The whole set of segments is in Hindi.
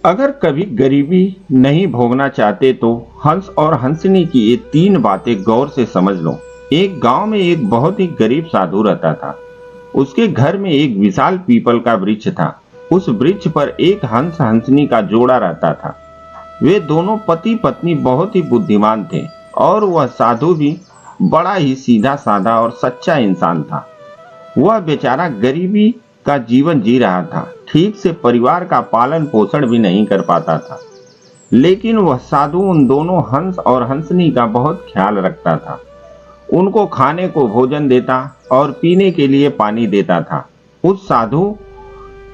अगर कभी गरीबी नहीं भोगना चाहते तो हंस और हंसनी की ये तीन बातें गौर से समझ लो। एक गांव में एक बहुत ही गरीब साधु रहता था। उसके घर में एक विशाल पीपल का वृक्ष था। उस वृक्ष पर एक हंस हंसनी का जोड़ा रहता था। वे दोनों पति पत्नी बहुत ही बुद्धिमान थे और वह साधु भी बड़ा ही सीधा साधा और सच्चा इंसान था। वह बेचारा गरीबी का जीवन जी रहा था, ठीक से परिवार का पालन पोषण भी नहीं कर पाता था। लेकिन वह साधु उन दोनों हंस और हंसनी का बहुत ख्याल रखता था। उनको खाने को भोजन देता और पीने के लिए पानी देता था। उस साधु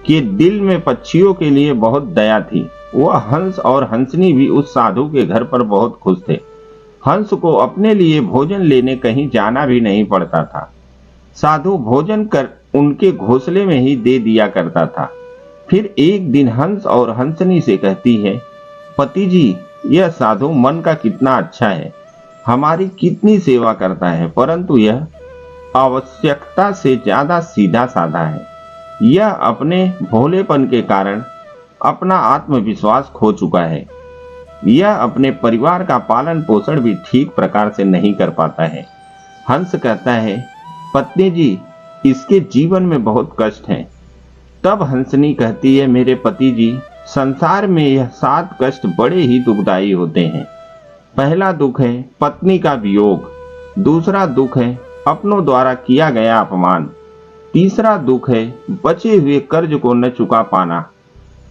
के दिल में पक्षियों के लिए बहुत दया थी। वह हंस और हंसनी भी उस साधु के घर पर बहुत खुश थे। हंस को अपने लिए भोजन लेने कहीं जाना भी नहीं पड़ता था। साधु भोजन कर उनके घोंसले में ही दे दिया करता था। फिर एक दिन हंस और हंसनी से कहती है, पति जी, यह साधु मन का कितना अच्छा है, हमारी कितनी सेवा करता है, परंतु यह आवश्यकता से ज्यादा सीधा साधा है। यह अपने भोलेपन के कारण अपना आत्मविश्वास खो चुका है। यह अपने परिवार का पालन पोषण भी ठीक प्रकार से नहीं कर पाता है। हंस कहता है, पत्नी जी, इसके जीवन में बहुत कष्ट है। तब हंसनी कहती है, मेरे पति जी, संसार में यह 7 कष्ट बड़े ही दुखदायी होते हैं। पहला दुख है पत्नी का वियोग, दूसरा दुख है अपनों द्वारा किया गया अपमान, तीसरा दुख है बचे हुए कर्ज को न चुका पाना,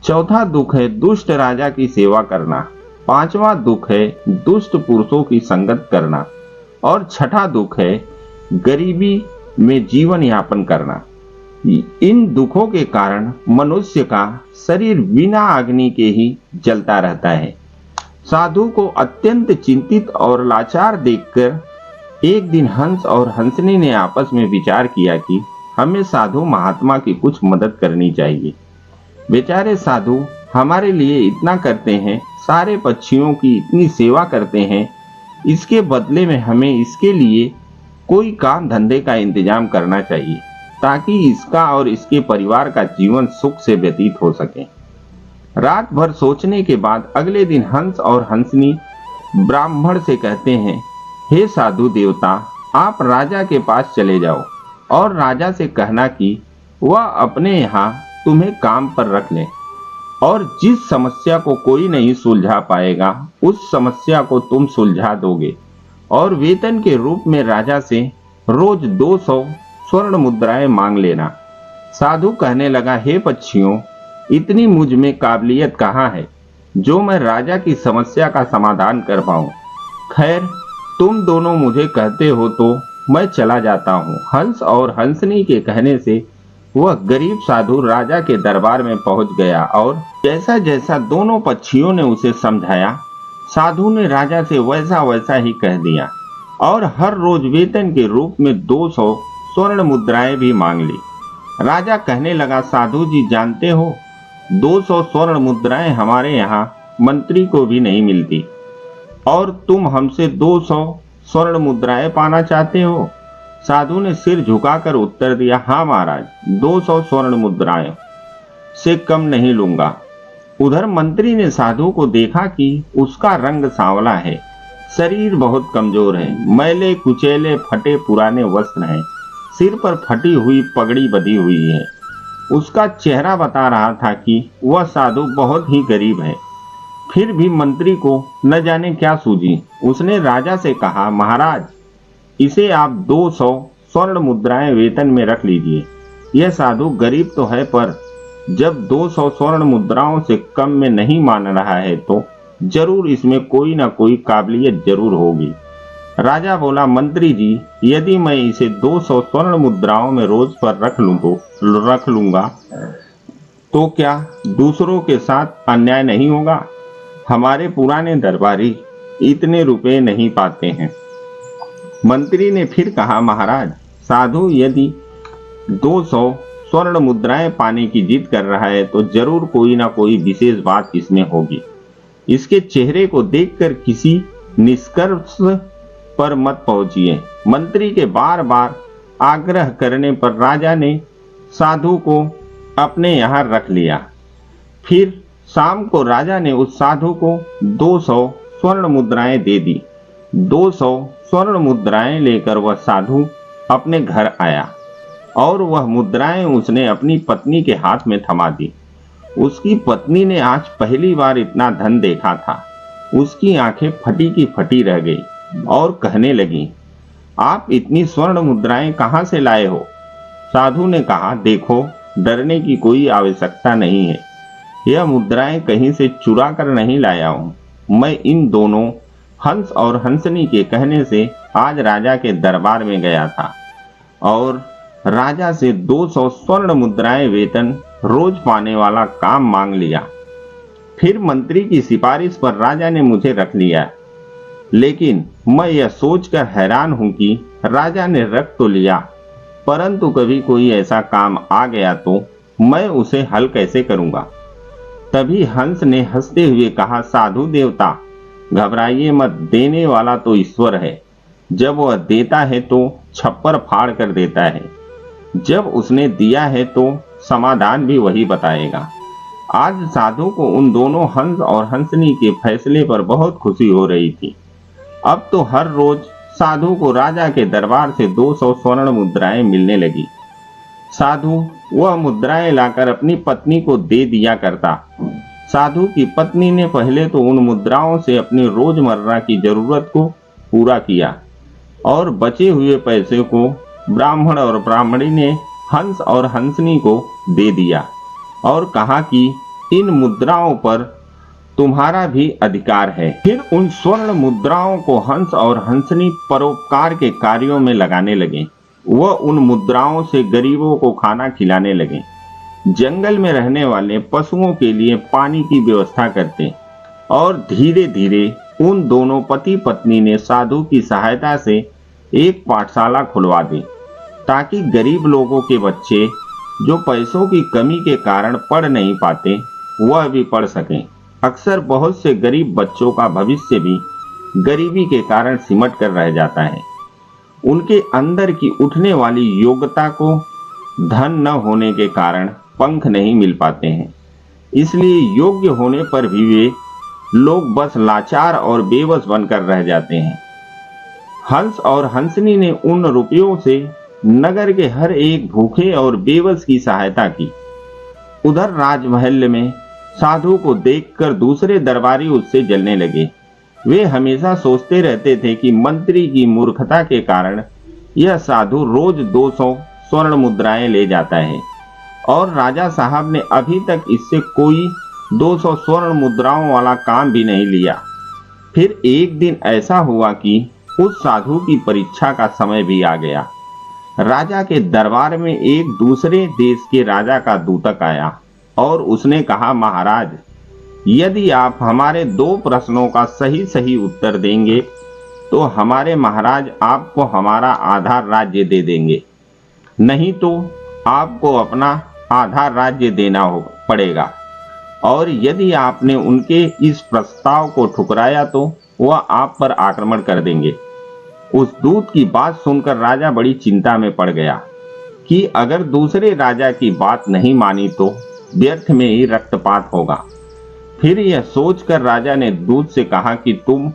चौथा दुख है दुष्ट राजा की सेवा करना, पांचवा दुख है दुष्ट पुरुषों की संगत करना और छठा दुख है गरीबी में जीवन यापन करना। इन दुखों के कारण मनुष्य का शरीर बिना अग्नि के ही जलता रहता है। साधु को अत्यंत चिंतित और लाचार देखकर एक दिन हंस और हंसनी ने आपस में विचार किया कि हमें साधु महात्मा की कुछ मदद करनी चाहिए। बेचारे साधु हमारे लिए इतना करते हैं, सारे पक्षियों की इतनी सेवा करते हैं, इसके बदले में हमें इसके लिए कोई काम धंधे का इंतजाम करना चाहिए ताकि इसका और इसके परिवार का जीवन सुख से व्यतीत हो सके। रात भर सोचने के बाद अगले दिन हंस और हंसनी ब्राह्मण से कहते हैं, हे साधु देवता, आप राजा के पास चले जाओ और राजा से कहना कि वह अपने यहाँ तुम्हें काम पर रख ले और जिस समस्या को कोई नहीं सुलझा पाएगा उस समस्या को तुम सुलझा दोगे और वेतन के रूप में राजा से रोज 200 स्वर्ण मुद्राएं मांग लेना। साधु कहने लगा, हे पक्षियों, इतनी मुझ में काबिलियत कहाँ है जो मैं राजा की समस्या का समाधान कर पाऊं। खैर, तुम दोनों मुझे कहते हो तो मैं चला जाता हूँ। हंस और हंसनी के कहने से वह गरीब साधु राजा के दरबार में पहुंच गया और जैसा जैसा दोनों पक्षियों ने उसे समझाया, साधु ने राजा से वैसा वैसा ही कह दिया और हर रोज वेतन के रूप में 200 स्वर्ण मुद्राएं भी मांग ली। राजा कहने लगा, साधु जी जानते हो, 200 स्वर्ण मुद्राएं हमारे यहाँ मंत्री को भी नहीं मिलती और तुम हमसे 200 स्वर्ण मुद्राएं पाना चाहते हो। साधु ने सिर झुकाकर उत्तर दिया, हाँ महाराज, 200 स्वर्ण मुद्राएं से कम नहीं लूंगा। उधर मंत्री ने साधु को देखा कि उसका रंग सांवला है, शरीर बहुत कमजोर है, मैले कुचैले फटे पुराने वस्त्र हैं, सिर पर फटी हुई पगड़ी बंधी हुई है। उसका चेहरा बता रहा था कि वह साधु बहुत ही गरीब है। फिर भी मंत्री को न जाने क्या सूझी। उसने राजा से कहा, महाराज, इसे आप 200 स्वर्ण मुद्राएं वेतन में रख लीजिए। यह साधु गरीब तो है, पर जब 200 स्वर्ण मुद्राओं से कम में नहीं मान रहा है तो जरूर इसमें कोई ना कोई काबिलियत जरूर होगी। राजा बोला, मंत्री जी, यदि मैं इसे 200 स्वर्ण मुद्राओं में रोज पर रख लूंगा तो क्या दूसरों के साथ अन्याय नहीं होगा? हमारे पुराने दरबारी इतने रुपए नहीं पाते हैं। मंत्री ने फिर कहा, महाराज, साधु यदि 200 स्वर्ण मुद्राएं पाने की जिद कर रहा है तो जरूर कोई ना कोई विशेष बात इसमें होगी। इसके चेहरे को देखकर किसी निष्कर्ष पर मत पहुंचिए। मंत्री के बार बार आग्रह करने पर राजा ने साधु को अपने यहाँ रख लिया। फिर शाम को राजा ने उस साधु को 200 स्वर्ण मुद्राएं दे दी। 200 स्वर्ण मुद्राएं लेकर वह साधु अपने घर आया और वह मुद्राएं उसने अपनी पत्नी के हाथ में थमा दी। उसकी पत्नी ने आज पहली बार इतना धन देखा था। उसकी आंखें फटी की फटी रह गई और कहने लगी, आप इतनी स्वर्ण मुद्राएं कहां से लाए हो? साधु ने कहा, देखो, डरने की कोई आवश्यकता नहीं है। यह मुद्राएं कहीं से चुरा कर नहीं लाया हूं। मैं इन दोनों हंस और हंसनी के कहने से आज राजा के दरबार में गया था और राजा से 200 स्वर्ण मुद्राएं वेतन रोज पाने वाला काम मांग लिया। फिर मंत्री की सिफारिश पर राजा ने मुझे रख लिया। लेकिन मैं यह सोचकर हैरान हूं कि राजा ने रख तो लिया, परंतु कभी कोई ऐसा काम आ गया तो मैं उसे हल कैसे करूंगा? तभी हंस ने हंसते हुए कहा, साधु देवता, घबराइए मत, देने वाला तो ईश्वर है। जब वह देता है तो छप्पर फाड़ कर देता है। जब उसने दिया है तो समाधान भी वही बताएगा। आज साधु को उन दोनों हंस और हंसनी के फैसले पर बहुत खुशी हो रही थी। अब तो हर रोज साधु को राजा के दरबार से 200 स्वर्ण मुद्राएं मिलने लगी। साधु वह मुद्राएं लाकर अपनी पत्नी को दे दिया करता। साधु की पत्नी ने पहले तो उन मुद्राओं से अपनी रोजमर्रा की जरूरत को पूरा किया और बचे हुए पैसे को ब्राह्मण और ब्राह्मणी ने हंस और हंसनी को दे दिया और कहा कि इन मुद्राओं पर तुम्हारा भी अधिकार है। फिर उन स्वर्ण मुद्राओं को हंस और हंसनी परोपकार के कार्यों में लगाने लगे। वह उन मुद्राओं से गरीबों को खाना खिलाने लगे, जंगल में रहने वाले पशुओं के लिए पानी की व्यवस्था करते और धीरे धीरे उन दोनों पति पत्नी ने साधु की सहायता से एक पाठशाला खुलवा दी ताकि गरीब लोगों के बच्चे जो पैसों की कमी के कारण पढ़ नहीं पाते वह भी पढ़ सकें। अक्सर बहुत से गरीब बच्चों का भविष्य भी गरीबी के कारण सिमट कर रह जाता है। उनके अंदर की उठने वाली योग्यता को धन न होने के कारण पंख नहीं मिल पाते हैं, इसलिए योग्य होने पर भी वे लोग बस लाचार और बेबस बनकर रह जाते हैं। हंस और हंसनी ने उन रुपयों से नगर के हर एक भूखे और बेबस की सहायता की। उधर राजमहल में साधु को देखकर दूसरे दरबारी उससे जलने लगे। वे हमेशा सोचते रहते थे कि मंत्री की मूर्खता के कारण यह साधु रोज 200 स्वर्ण मुद्राएं ले जाता है और राजा साहब ने अभी तक इससे कोई 200 स्वर्ण मुद्राओं वाला काम भी नहीं लिया। फिर एक दिन ऐसा हुआ कि उस साधु की परीक्षा का समय भी आ गया। राजा के दरबार में एक दूसरे देश के राजा का दूतक आया और उसने कहा, महाराज, यदि आप हमारे 2 प्रश्नों का सही सही उत्तर देंगे तो हमारे महाराज आपको हमारा आधा राज्य दे देंगे, नहीं तो आपको अपना आधा राज्य देना पड़ेगा। और यदि आपने उनके इस प्रस्ताव को ठुकराया तो वह आप पर आक्रमण कर देंगे। उस दूत की बात सुनकर राजा बड़ी चिंता में पड़ गया कि अगर दूसरे राजा की बात नहीं मानी तो व्यर्थ में ही रक्तपात होगा। फिर यह सोचकर राजा ने दूत से कहा कि तुम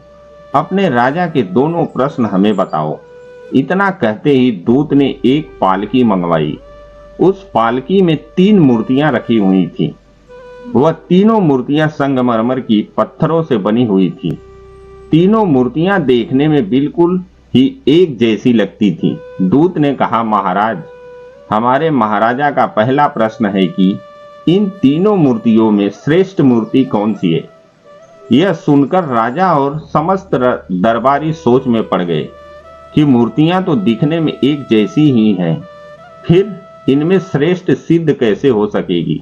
अपने राजा के दोनों प्रश्न हमें बताओ। इतना कहते ही दूत ने एक पालकी मंगवाई। उस पालकी में 3 मूर्तियां रखी हुई थी। वह तीनों मूर्तियां संगमरमर की पत्थरों से बनी हुई थी। तीनों मूर्तियां देखने में बिल्कुल ही एक जैसी लगती थी। दूत ने कहा, महाराज, हमारे महाराजा का पहला प्रश्न है कि इन तीनों मूर्तियों में श्रेष्ठ मूर्ति कौन सी है? यह सुनकर राजा और समस्त दरबारी सोच में पड़ गए कि मूर्तियां तो दिखने में एक जैसी ही हैं, फिर इनमें श्रेष्ठ सिद्ध कैसे हो सकेगी?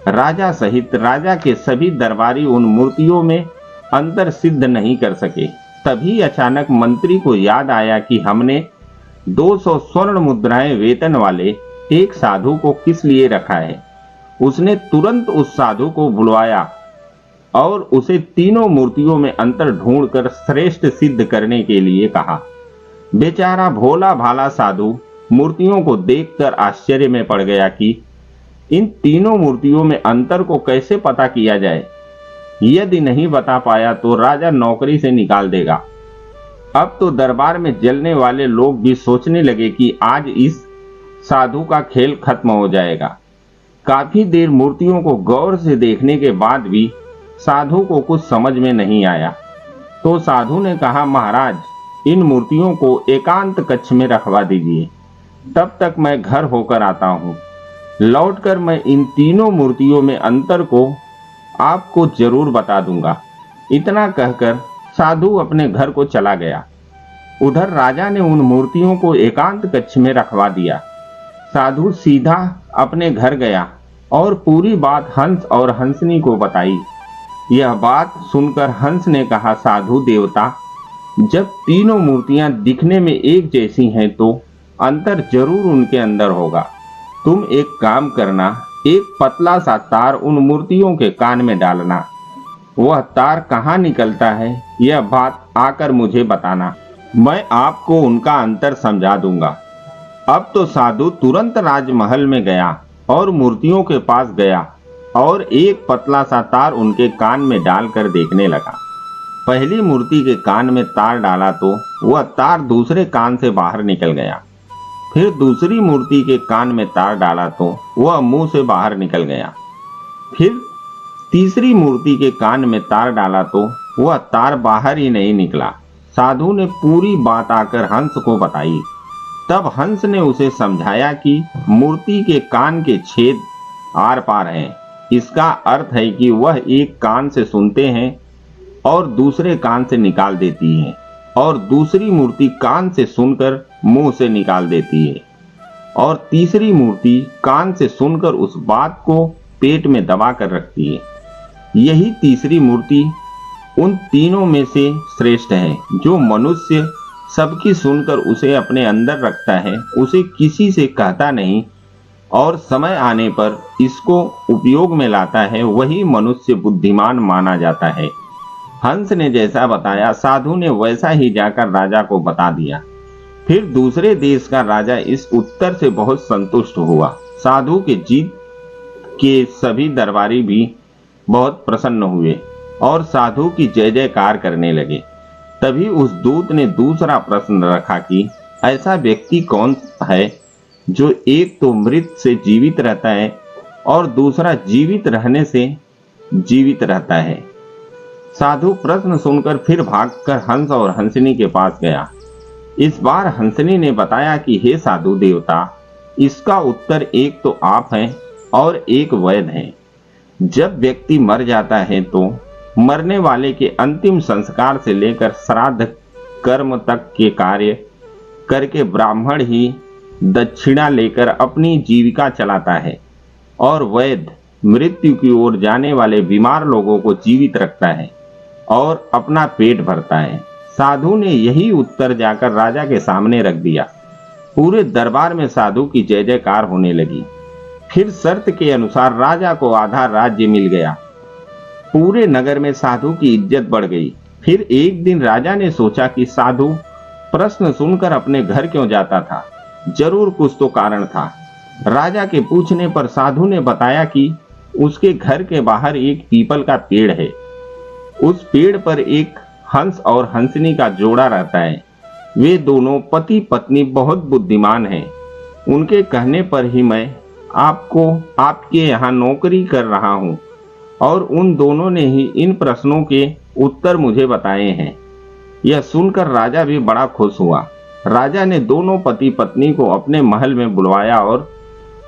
राजा सहित राजा के सभी दरबारी उन मूर्तियों में अंतर सिद्ध नहीं कर सके। तभी अचानक मंत्री को याद आया कि हमने 200 स्वर्ण मुद्राएं वेतन वाले एक साधु को किस लिए रखा है। उसने तुरंत उस साधु को बुलवाया और उसे तीनों मूर्तियों में अंतर ढूंढकर श्रेष्ठ सिद्ध करने के लिए कहा। बेचारा भोला भाला साधु मूर्तियों को देखकर आश्चर्य में पड़ गया कि इन तीनों मूर्तियों में अंतर को कैसे पता किया जाए। यदि नहीं बता पाया तो राजा नौकरी से निकाल देगा। अब तो दरबार में जलने वाले लोग भी सोचने लगे कि आज इस साधु का खेल खत्म हो जाएगा। काफी देर मूर्तियों को गौर से देखने के बाद भी साधु को कुछ समझ में नहीं आया। तो साधु ने कहा, महाराज, इन मूर्तियों को एकांत कक्ष में रखवा दीजिए, तब तक मैं घर होकर आता हूँ। लौटकर मैं इन तीनों मूर्तियों में अंतर को आपको जरूर बता दूंगा। इतना कहकर साधु अपने घर को चला गया। उधर राजा ने उन मूर्तियों को एकांत कक्ष में रखवा दिया। साधु सीधा अपने घर गया और पूरी बात हंस और हंसनी को बताई। यह बात सुनकर हंस ने कहा, साधु देवता, जब तीनों मूर्तियां दिखने में एक जैसी हैं तो अंतर जरूर उनके अंदर होगा। तुम एक काम करना, एक पतला सा तार उन मूर्तियों के कान में डालना। वह तार कहाँ निकलता है यह बात आकर मुझे बताना, मैं आपको उनका अंतर समझा दूंगा। अब तो साधु तुरंत राजमहल में गया और मूर्तियों के पास गया और एक पतला सा तार उनके कान में डालकर देखने लगा। पहली मूर्ति के कान में तार डाला तो वह तार दूसरे कान से बाहर निकल गया। फिर दूसरी मूर्ति के कान में तार डाला तो वह मुंह से बाहर निकल गया। फिर तीसरी मूर्ति के कान में तार डाला तो वह तार बाहर ही नहीं निकला। साधु ने पूरी बात आकर हंस को बताई। तब हंस ने उसे समझाया कि मूर्ति के कान के छेद आर पार हैं। इसका अर्थ है कि वह एक कान से सुनते हैं और दूसरे कान से निकाल देती है, और दूसरी मूर्ति कान से सुनकर मुंह से निकाल देती है, और तीसरी मूर्ति कान से सुनकर उस बात को पेट में दबा कर रखती है। यही तीसरी मूर्ति उन तीनों में से श्रेष्ठ है। जो मनुष्य सबकी सुनकर उसे अपने अंदर रखता है, उसे किसी से कहता नहीं और समय आने पर इसको उपयोग में लाता है, वही मनुष्य बुद्धिमान माना जाता है। हंस ने जैसा बताया साधु ने वैसा ही जाकर राजा को बता दिया। फिर दूसरे देश का राजा इस उत्तर से बहुत संतुष्ट हुआ। साधु के जीत के सभी दरबारी भी बहुत प्रसन्न हुए और साधु की जय जयकार करने लगे। तभी उस दूत ने दूसरा प्रश्न रखा कि ऐसा व्यक्ति कौन है जो एक तो मृत से जीवित रहता है और दूसरा जीवित रहने से जीवित रहता है। साधु प्रश्न सुनकर फिर भागकर हंस और हंसनी के पास गया। इस बार हंसनी ने बताया कि हे साधु देवता, इसका उत्तर एक तो आप हैं और एक वैद है। जब व्यक्ति मर जाता है तो मरने वाले के अंतिम संस्कार से लेकर श्राद्ध कर्म तक के कार्य करके ब्राह्मण ही दक्षिणा लेकर अपनी जीविका चलाता है, और वैद्य मृत्यु की ओर जाने वाले बीमार लोगों को जीवित रखता है और अपना पेट भरता है। साधु ने यही उत्तर जाकर राजा के सामने रख दिया। पूरे दरबार में साधु की जय जयकार होने लगी। फिर शर्त के अनुसार राजा को आधा राज्य मिल गया। पूरे नगर में साधु की इज्जत बढ़ गई। फिर एक दिन राजा ने सोचा कि साधु प्रश्न सुनकर अपने घर क्यों जाता था, जरूर कुछ तो कारण था। राजा के पूछने पर साधु ने बताया कि उसके घर के बाहर एक पीपल का पेड़ है। उस पेड़ पर एक हंस और हंसनी का जोड़ा रहता है। वे दोनों पति पत्नी बहुत बुद्धिमान हैं। उनके कहने पर ही मैं आपके यहाँ नौकरी कर रहा हूँ, और उन दोनों ने ही इन प्रश्नों के उत्तर मुझे बताए हैं। यह सुनकर राजा भी बड़ा खुश हुआ। राजा ने दोनों पति पत्नी को अपने महल में बुलवाया और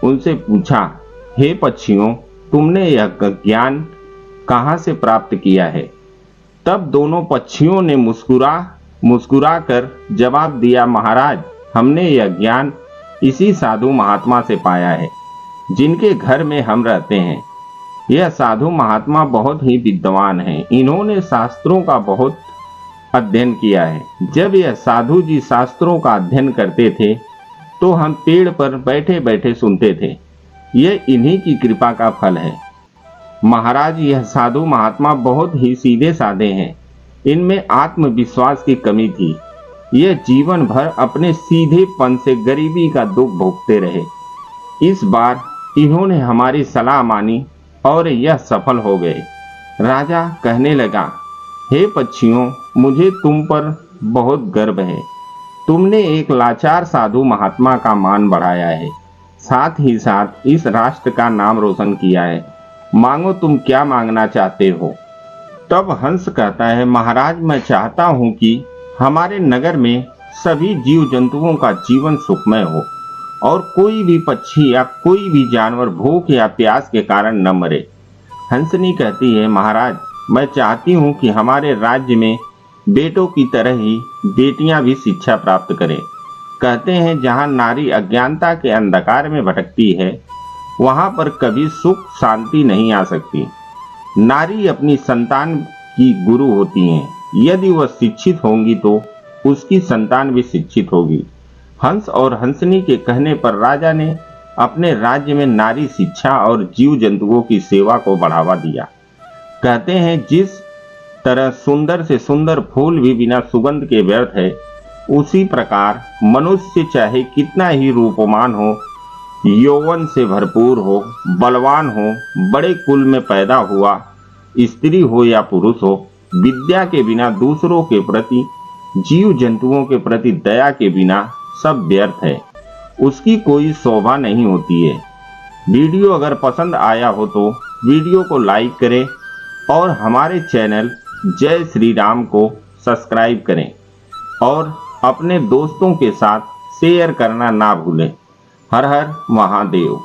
उनसे पूछा, हे पक्षियों, तुमने यह ज्ञान कहाँ से प्राप्त किया है? तब दोनों पक्षियों ने मुस्कुरा कर जवाब दिया, महाराज, हमने यह ज्ञान इसी साधु महात्मा से पाया है जिनके घर में हम रहते हैं। यह साधु महात्मा बहुत ही विद्वान हैं। इन्होंने शास्त्रों का बहुत अध्ययन किया है। जब यह साधु जी शास्त्रों का अध्ययन करते थे तो हम पेड़ पर बैठे बैठे सुनते थे। यह इन्हीं की कृपा का फल है। महाराज, यह साधु महात्मा बहुत ही सीधे साधे हैं। इनमें आत्मविश्वास की कमी थी। यह जीवन भर अपने सीधेपन से गरीबी का दुख भोगते रहे। इस बार इन्होंने हमारी सलाह मानी और यह सफल हो गए। राजा कहने लगा, हे पक्षियों, मुझे तुम पर बहुत गर्व है। तुमने एक लाचार साधु महात्मा का मान बढ़ाया है, साथ ही साथ इस राष्ट्र का नाम रोशन किया है। मांगो, तुम क्या मांगना चाहते हो? तब हंस कहता है, महाराज, मैं चाहता हूं कि हमारे नगर में सभी जीव जंतुओं का जीवन सुखमय हो और कोई भी पक्षी या कोई भी जानवर भूख या प्यास के कारण न मरे। हंसनी कहती है, महाराज, मैं चाहती हूँ कि हमारे राज्य में बेटों की तरह ही बेटियां भी शिक्षा प्राप्त करें। कहते हैं, जहाँ नारी अज्ञानता के अंधकार में भटकती है, वहाँ पर कभी सुख शांति नहीं आ सकती। नारी अपनी संतान की गुरु होती हैं। यदि वह शिक्षित होंगी तो उसकी संतान भी शिक्षित होगी। हंस और हंसनी के कहने पर राजा ने अपने राज्य में नारी शिक्षा और जीव जंतुओं की सेवा को बढ़ावा दिया। कहते हैं, जिस तरह सुंदर से सुंदर फूल भी बिना सुगंध के व्यर्थ है, उसी प्रकार मनुष्य चाहे कितना ही रूपवान हो, यौवन से भरपूर हो, बलवान हो, बड़े कुल में पैदा हुआ, स्त्री हो या पुरुष हो, विद्या के बिना दूसरों के प्रति, जीव जंतुओं के प्रति दया के बिना सब व्यर्थ है। उसकी कोई शोभा नहीं होती है। वीडियो अगर पसंद आया हो तो वीडियो को लाइक करें और हमारे चैनल जय श्री राम को सब्सक्राइब करें और अपने दोस्तों के साथ शेयर करना ना भूलें। हर हर महादेव।